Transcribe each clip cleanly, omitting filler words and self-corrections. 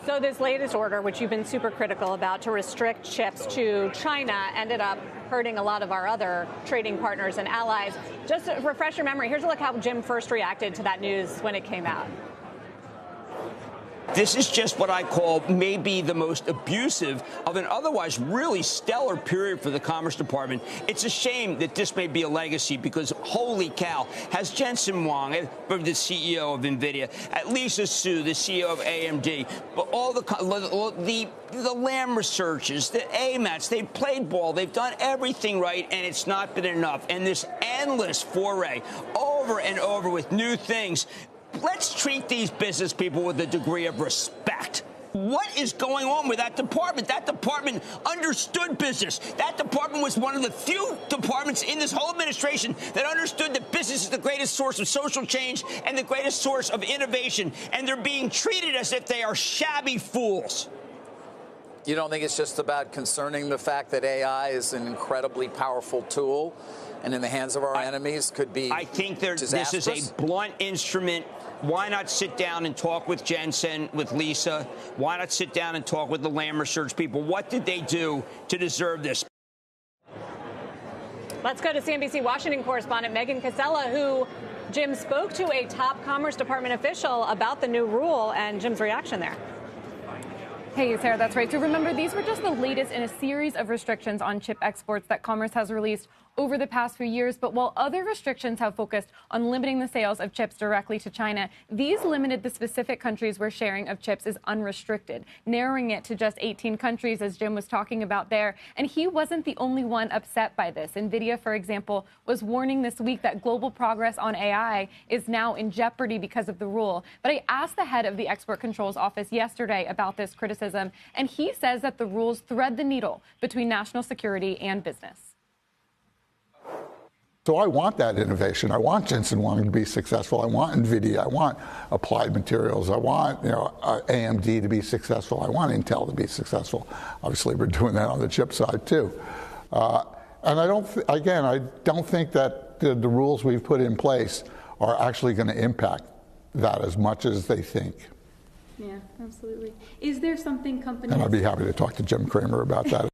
So this latest order, which you've been super critical about, to restrict chips to China, ended up hurting a lot of our other trading partners and allies. Just to refresh your memory, here's a look how Jim first reacted to that news when it came out. This is just what I call maybe the most abusive of an otherwise really stellar period for the Commerce Department. It's a shame that this may be a legacy because, holy cow, has Jensen Huang, the CEO of NVIDIA, Lisa Su, the CEO of AMD, but all the Lam researchers, the AMATs, they've played ball, they've done everything right, and it's not been enough. And this endless foray over and over with new things. Let's treat these business people with a degree of respect. What is going on with that department? That department understood business. That department was one of the few departments in this whole administration that understood that business is the greatest source of social change and the greatest source of innovation. And they're being treated as if they are shabby fools. You don't think it's just about concerning the fact that AI is an incredibly powerful tool and in the hands of our enemies could be I think this is a blunt instrument. Why not sit down and talk with Jensen, with Lisa? Why not sit down and talk with the Lam Research people? What did they do to deserve this? Let's go to CNBC Washington correspondent Megan Casella, who, Jim, spoke to a top Commerce Department official about the new rule and Jim's reaction there. Hey, Sarah, that's right. So remember, these were just the latest in a series of restrictions on chip exports that Commerce has released over the past few years. But while other restrictions have focused on limiting the sales of chips directly to China, these limited the specific countries where sharing of chips is unrestricted, narrowing it to just 18 countries, as Jim was talking about there. And he wasn't the only one upset by this. NVIDIA, for example, was warning this week that global progress on AI is now in jeopardy because of the rule. But I asked the head of the Export Controls Office yesterday about this criticism, and he says that the rules thread the needle between national security and business. So I want that innovation. I want Jensen Huang to be successful. I want NVIDIA. I want Applied Materials. I want AMD to be successful. I want Intel to be successful. Obviously, we're doing that on the chip side too. And I don't think that the rules we've put in place are actually going to impact that as much as they think. Yeah, absolutely. Is there something companies... And I'd be happy to talk to Jim Cramer about that.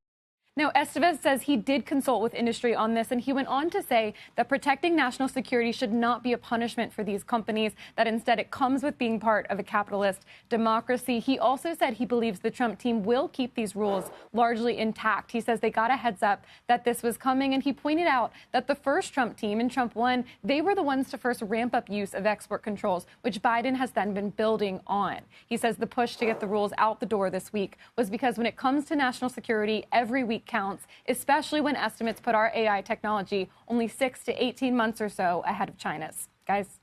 Now, Estevez says he did consult with industry on this, and he went on to say that protecting national security should not be a punishment for these companies, that instead it comes with being part of a capitalist democracy. He also said he believes the Trump team will keep these rules largely intact. He says they got a heads up that this was coming, and he pointed out that the first Trump team in Trump 1, they were the ones to first ramp up use of export controls, which Biden has then been building on. He says the push to get the rules out the door this week was because when it comes to national security, every week counts, especially when estimates put our AI technology only 6 to 18 months or so ahead of China's. Guys.